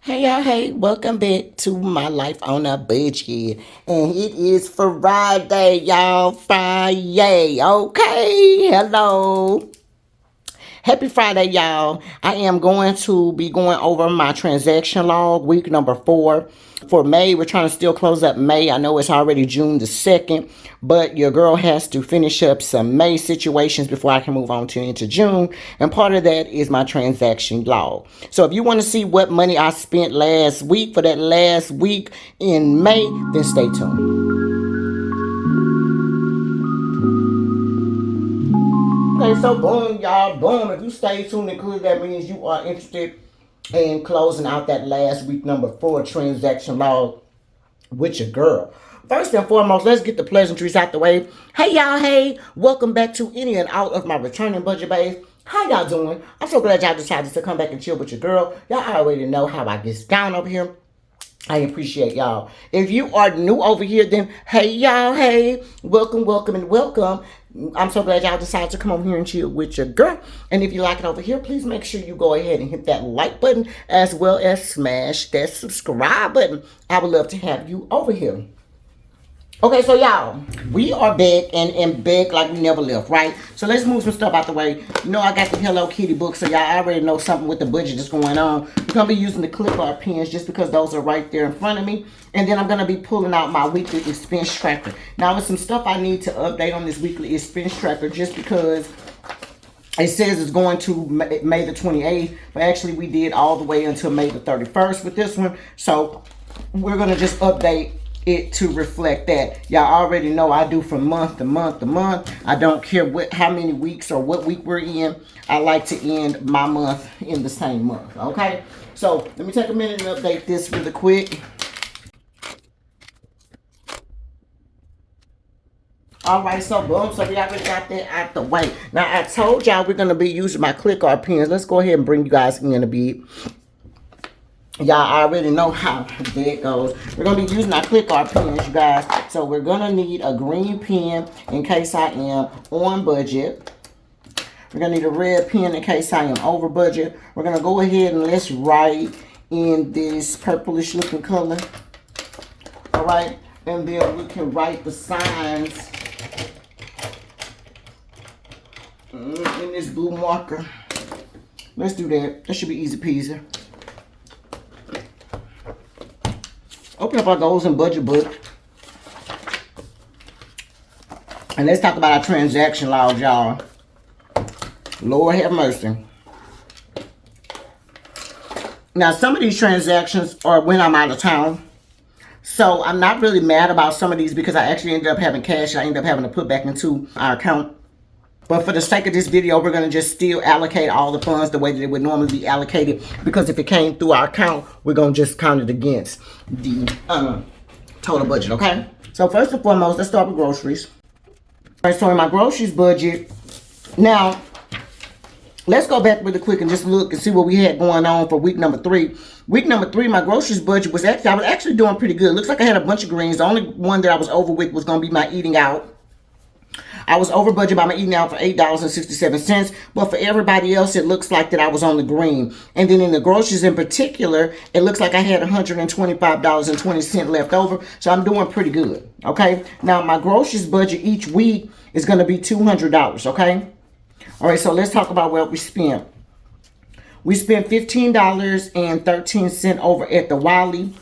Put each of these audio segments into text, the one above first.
Hey y'all, hey, welcome back to my life on a budget. And it is Friday, y'all. Friday, okay? Hello. Happy Friday, y'all. I am going to be going over my transaction log, week number 4. For May, we're trying to still close up May. I know it's already June the 2nd, but your girl has to finish up some May situations before I can move on to into June. And part of that is my transaction log. So if you want to see what money I spent last week for that last week in May, then stay tuned. Okay, so boom, y'all, boom. If you stay tuned and clear, that means you are interested in closing out that last week number 4 transaction log with your girl. First and foremost, let's get the pleasantries out the way. Hey, y'all, hey, welcome back to any and all of my returning budget bays. How y'all doing? I'm so glad y'all decided to come back and chill with your girl. Y'all already know how I get down over here. I appreciate y'all. If you are new over here, then hey y'all, hey, welcome, welcome, and welcome. I'm so glad y'all decided to come over here and chill with your girl. And if you like it over here, please make sure you go ahead and hit that like button as well as smash that subscribe button. I would love to have you over here. Okay, so y'all, we are back and back like we never left, right? So let's move some stuff out the way. You know I got the Hello Kitty book, so y'all already know something with the budget that's going on. We're going to be using the clip art pens just because those are right there in front of me. And then I'm going to be pulling out my weekly expense tracker. Now, with some stuff I need to update on this weekly expense tracker just because it says it's going to May the 28th, but actually we did all the way until May the 31st with this one. So we're going to just update it to reflect that. Y'all already know I do from month to month to month. I don't care how many weeks or what week we're in. I like to end my month in the same month, okay? So let me take a minute and update this really quick. All right, so boom, so we already got that out the way. Now, I told y'all we're going to be using my click art pens. Let's go ahead and bring you guys in a bit. Y'all already know how that goes. We're going to be using our click art pens, you guys. So we're going to need a green pen in case I am on budget. We're going to need a red pen in case I am over budget. We're going to go ahead and let's write in this purplish looking color. All right. And then we can write the signs in this blue marker. Let's do that. That should be easy peasy. Open up our goals and budget book. And let's talk about our transaction logs, y'all. Lord have mercy. Now, some of these transactions are when I'm out of town. So I'm not really mad about some of these because I actually ended up having cash I ended up having to put back into our account. But for the sake of this video, we're going to just still allocate all the funds the way that it would normally be allocated. Because if it came through our account, we're going to just count it against the total budget, okay? So first and foremost, let's start with groceries. All right, so in my groceries budget, now, let's go back really quick and just look and see what we had going on for week number 3. Week number 3, my groceries budget was I was actually doing pretty good. Looks like I had a bunch of greens. The only one that I was over with was going to be my eating out. I was over budget by my eating out for $8.67, but for everybody else, it looks like that I was on the green. And then in the groceries in particular, it looks like I had $125.20 left over, so I'm doing pretty good, okay? Now, my groceries budget each week is going to be $200, okay? All right, so let's talk about what we spent. We spent $15.13 over at the YALL,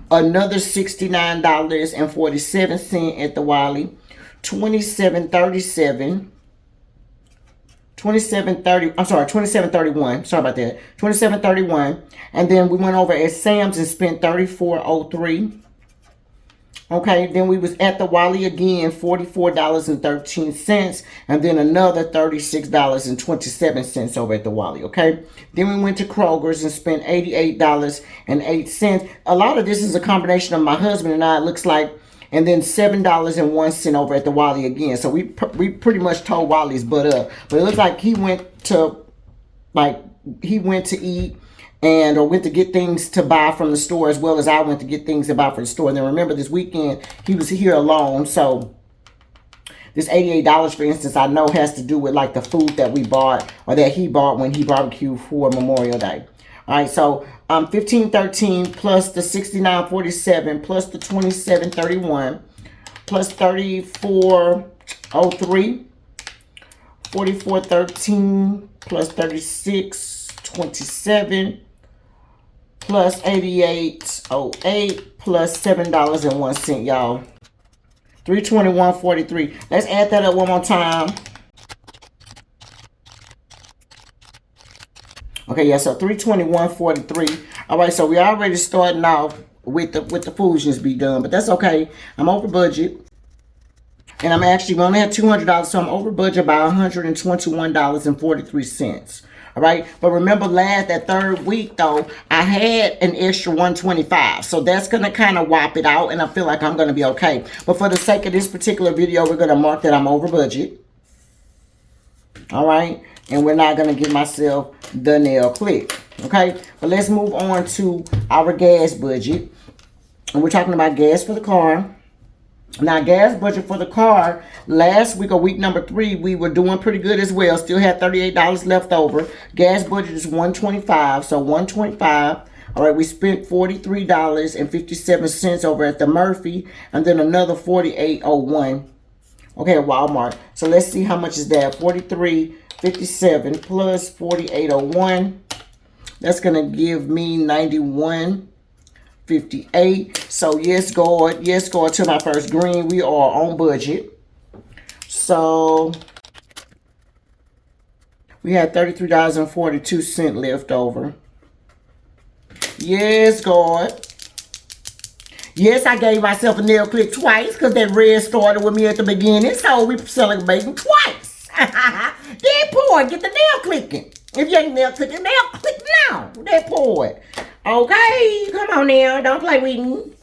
another $69.47 at the YALL, 27.31. Sorry about that. 27.31. And then we went over at Sam's and spent 34.03. Okay, then we was at the YALL again, $44.13, and then another $36.27 over at the YALL, okay? Then we went to Kroger's and spent $88.08. A lot of this is a combination of my husband and I, it looks like, and then $7.01 over at the YALL again. So we pretty much told Wally's butt up. But it looks like he went to eat or went to get things to buy from the store as well as I went to get things to buy from the store. And then remember this weekend, he was here alone. So this $88, for instance, I know has to do with like the food that we bought or that he bought when he barbecued for Memorial Day. All right, so 1513 plus the 6947 plus the 2731 plus 3403, 4413 plus 3627 plus 8808 plus $7.01, y'all. 321.43. Let's add that up one more time. Okay, yeah, so 321.43. All right, so we already starting off with the foolishness be done, but that's okay. I'm over budget. And I'm actually only have $200, so I'm over budget by $121.43. All right, but remember that third week though, I had an extra 125, so that's gonna kind of whop it out, and I feel like I'm gonna be okay. But for the sake of this particular video, we're gonna mark that I'm over budget. All right, and we're not gonna give myself the nail clip. Okay, but let's move on to our gas budget, and we're talking about gas for the car. Now, gas budget for the car, last week or week number 3, we were doing pretty good as well. Still had $38 left over. Gas budget is $125, so $125. All right, we spent $43.57 over at the Murphy, and then another $48.01. Okay, at Walmart. So let's see how much is that. $43.57 plus $48.01. That's gonna give me $91.58. So yes, God to my first green. We are on budget. So we had $33.42 left over. Yes, God. Yes, I gave myself a nail clip twice because that red started with me at the beginning. So we celebrating twice. That boy, get the nail clicking. If you ain't nail clicking, nail click now. That boy. Okay, come on now. Don't play with me.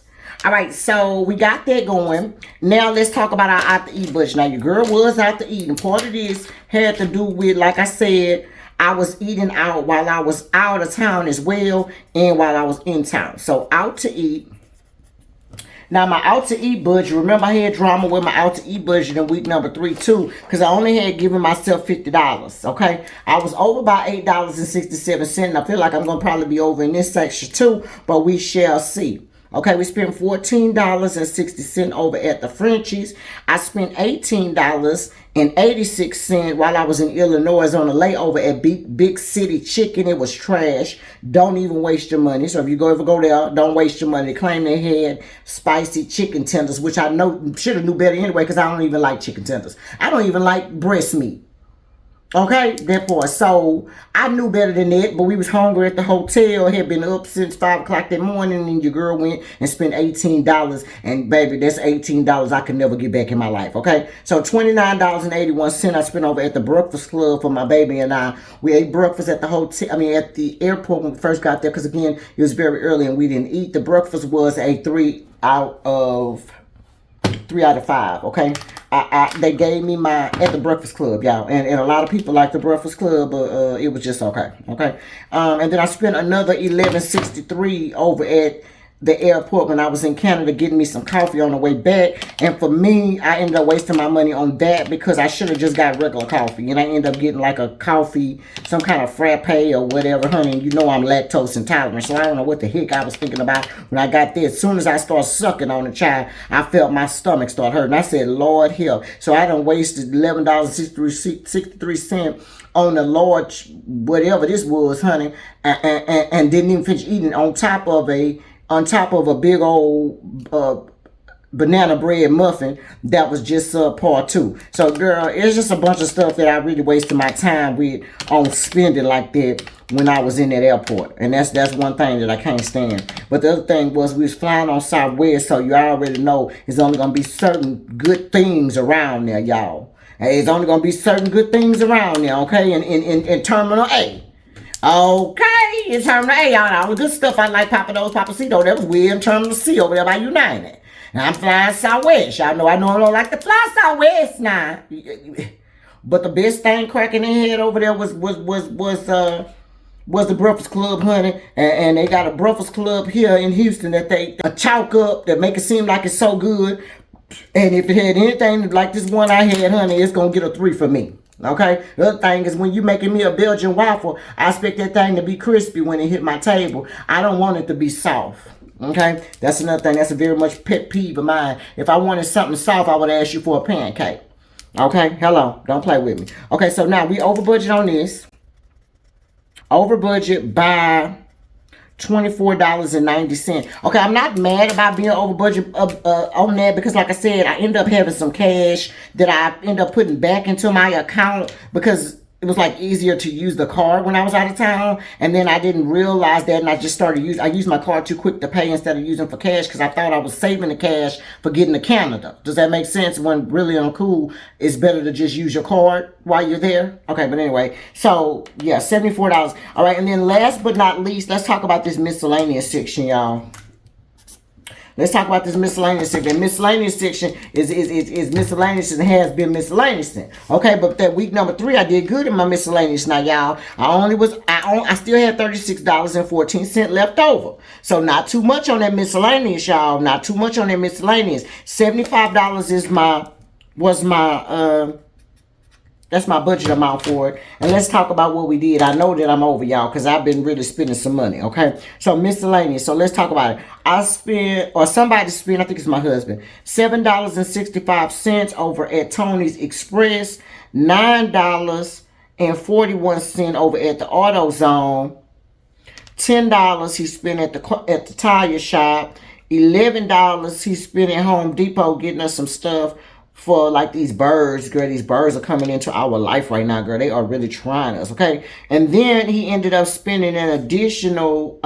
All right, so we got that going. Now let's talk about our out to eat budget. Now your girl was out to eat, and part of this had to do with, like I said, I was eating out while I was out of town as well, and while I was in town. So out to eat. Now my out to eat budget, remember I had drama with my out to eat budget in week number 3 too, because I only had given myself $50, okay? I was over by $8.67, and I feel like I'm going to probably be over in this section too, but we shall see. Okay, we spent $14.60 over at the Frenchies. I spent $18.86 while I was in Illinois on a layover at Big City Chicken. It was trash. Don't even waste your money. So if you ever go there, don't waste your money. They claim they had spicy chicken tenders, which I know should have knew better anyway, because I don't even like chicken tenders. I don't even like breast meat. Okay, that part. So I knew better than that, but we was hungry at the hotel. Had been up since 5 o'clock that morning, and your girl went and spent $18. And baby, that's $18 I can never get back in my life. Okay, so $29.81 I spent over at the Breakfast Club for my baby and I. We ate breakfast at the hotel. I mean, at the airport when we first got there, because again, it was very early and we didn't eat. The breakfast was a 3 out of 5. Okay. They gave me my at the Breakfast Club, y'all, and a lot of people like the Breakfast Club, but it was just okay. And then I spent another $11.63 over at the airport when I was in Canada getting me some coffee on the way back. And for me, I ended up wasting my money on that because I should have just got regular coffee, and I ended up getting like a coffee, some kind of frappe or whatever, honey. And you know I'm lactose intolerant, so I don't know what the heck I was thinking about when I got there. As soon as I started sucking on the child, I felt my stomach start hurting. I said, Lord help. So I done wasted $11.63 on the large whatever this was, honey, and didn't even finish eating on top of a big old banana bread muffin that was just subpar too. So girl, it's just a bunch of stuff that I really wasted my time with on spending like that when I was in that airport. And that's one thing that I can't stand. But the other thing was we was flying on Southwest, so you already know it's only going to be certain good things around there, y'all. It's only going to be certain good things around there, okay? In Terminal A. Okay, in Terminal A, y'all, all the good stuff I like, Papacito, that was weird in Terminal C over there by United. And I'm flying Southwest. Y'all know I don't like to fly Southwest now. But the best thing cracking in head over there was the Breakfast Club, honey. And they got a Breakfast Club here in Houston that they chalk up that make it seem like it's so good. And if it had anything like this one I had, honey, it's going to get a 3 for me. Okay. The other thing is when you making me a Belgian waffle, I expect that thing to be crispy when it hit my table. I don't want it to be soft. Okay. That's another thing. That's a very much pet peeve of mine. If I wanted something soft, I would ask you for a pancake. Okay. Hello. Don't play with me. Okay. So now we over budget on this. Over budget by $24.90. Okay, I'm not mad about being over budget on that because, like I said, I end up having some cash that I end up putting back into my account because it was like easier to use the card when I was out of town, and then I didn't realize that, and I just started using. I used my card too quick to pay instead of using for cash because I thought I was saving the cash for getting to Canada. Does that make sense? When really on cool, it's better to just use your card while you're there. Okay, but anyway, so yeah, $74. All right, and then last but not least, let's talk about this miscellaneous section, y'all. Let's talk about this miscellaneous section. The miscellaneous section is miscellaneous and has been miscellaneous. Okay, but that week number 3, I did good in my miscellaneous. Now, y'all, I still had $36.14 left over. So not too much on that miscellaneous, y'all. Not too much on that miscellaneous. $75 that's my budget amount for it. And let's talk about what we did. I know that I'm over, y'all, because I've been really spending some money, okay? So miscellaneous. So let's talk about it. I spent, or somebody spent, I think it's my husband, $7.65 over at Tony's Express, $9.41 over at the AutoZone, $10 he spent at the tire shop, $11 he spent at Home Depot getting us some stuff for like these birds, girl. These birds are coming into our life right now, girl. They are really trying us, okay? And then he ended up spending an additional,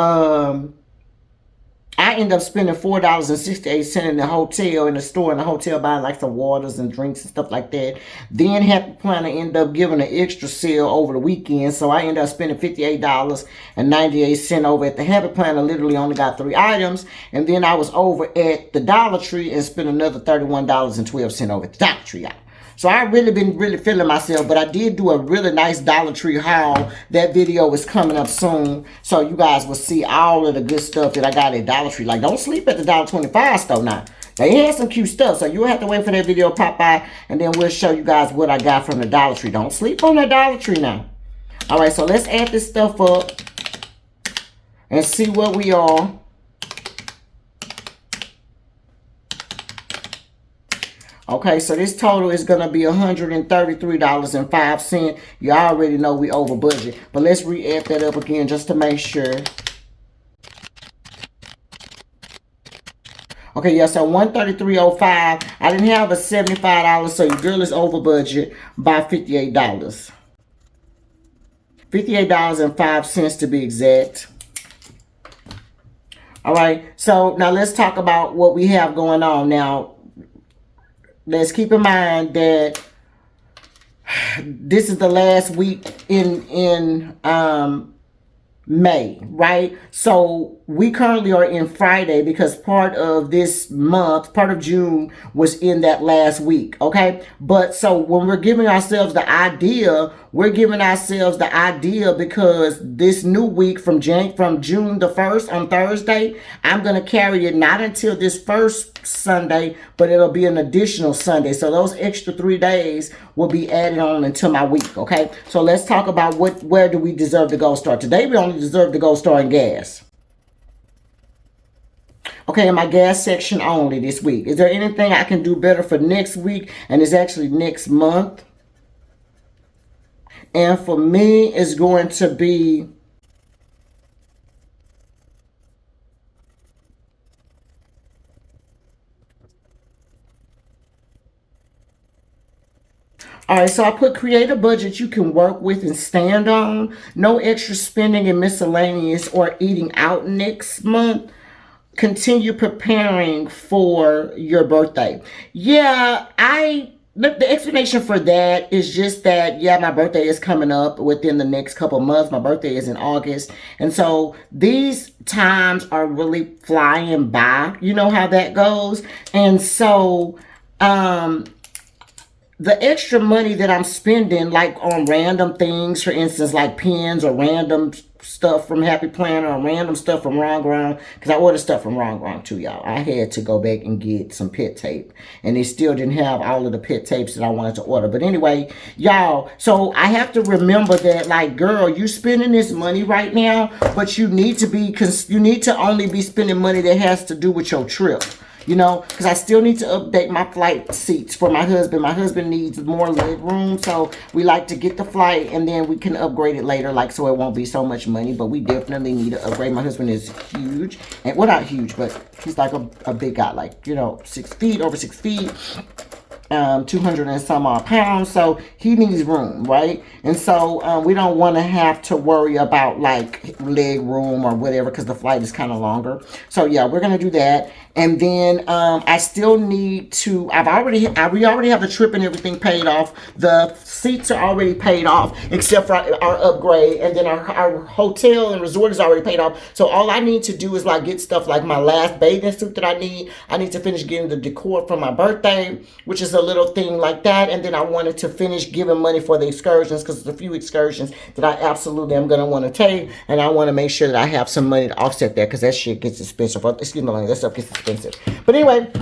I ended up spending $4.68 in the hotel, in the store, in the hotel, buying like some waters and drinks and stuff like that. Then Happy Planner ended up giving an extra sale over the weekend, so I ended up spending $58.98 over at the Happy Planner. Literally only got 3 items, and then I was over at the Dollar Tree and spent another $31.12 over at the Dollar Tree. So I really been feeling myself, but I did do a really nice Dollar Tree haul. That video is coming up soon, so you guys will see all of the good stuff that I got at Dollar Tree. Like, don't sleep at the $1.25 store now. They had some cute stuff, so you'll have to wait for that video to pop by, and then we'll show you guys what I got from the Dollar Tree. Don't sleep on that Dollar Tree now. All right, so let's add this stuff up and see what we are. Okay, so this total is going to be $133.05. You already know we over budget. But let's re-add that up again just to make sure. Okay, yeah, so $133.05. I didn't have a $75, so your girl is over budget by $58. $58.05 to be exact. All right, so now let's talk about what we have going on now. Let's keep in mind that this is the last week in May, right? So we currently are in Friday because part of this month, part of June was in that last week, okay? But so when we're giving ourselves the idea, we're giving ourselves the idea because this new week from June the 1st on Thursday, I'm going to carry it not until this first Sunday, but it'll be an additional Sunday. So those extra 3 days will be added on into my week, okay? So let's talk about where do we deserve the gold star. Today we only deserve the gold star in gas. Okay, in my gas section only this week. Is there anything I can do better for next week? And it's actually next month. And for me, it's going to be all right, so I put create a budget you can work with and stand on. No extra spending in miscellaneous or eating out next month. Continue preparing for your birthday. Yeah, the explanation for that is just that, yeah, my birthday is coming up within the next couple of months. My birthday is in August. And so these times are really flying by. You know how that goes. And so, the extra money that I'm spending, like on random things, for instance, like pens or random stuff from Happy Planner or random stuff from Wrong Wrong, because I ordered stuff from Wrong Wrong too, y'all. I had to go back and get some pet tape, and they still didn't have all of the pet tapes that I wanted to order. But anyway, y'all, so I have to remember that, like, girl, you spending this money right now, but you need to only be spending money that has to do with your trip. You know, because I still need to update my flight seats for my husband. My husband needs more leg room, so we like to get the flight and then we can upgrade it later, like, so it won't be so much money. But we definitely need to upgrade. My husband is huge, and well, not huge, but he's like a big guy, like, you know, 6 feet, over 6 feet. 200 and some odd pounds, so he needs room, right? And so we don't want to have to worry about like leg room or whatever, because the flight is kind of longer. So yeah, we're gonna do that. And then I still need to, we already have the trip and everything paid off. The seats are already paid off, except for our upgrade. And then our hotel and resort is already paid off. So all I need to do is like get stuff like my last bathing suit that I need. I need to finish getting the decor for my birthday, which is a little thing like that. And then I wanted to finish giving money for the excursions, because there's a few excursions that I absolutely am going to want to take. And I want to make sure that I have some money to offset that, because that shit gets expensive. Excuse me, that stuff gets expensive. But anyway,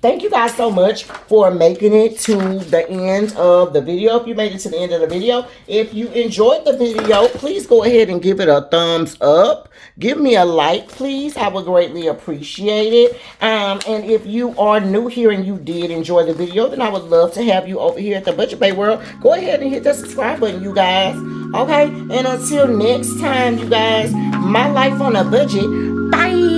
thank you guys so much for making it to the end of the video. If you made it to the end of the video, if you enjoyed the video, please go ahead and give it a thumbs up. Give me a like, please. I would greatly appreciate it. And if you are new here and you did enjoy the video, then I would love to have you over here at the Budget Bae World. Go ahead and hit that subscribe button, you guys. Okay? And until next time, you guys, my life on a budget. Bye.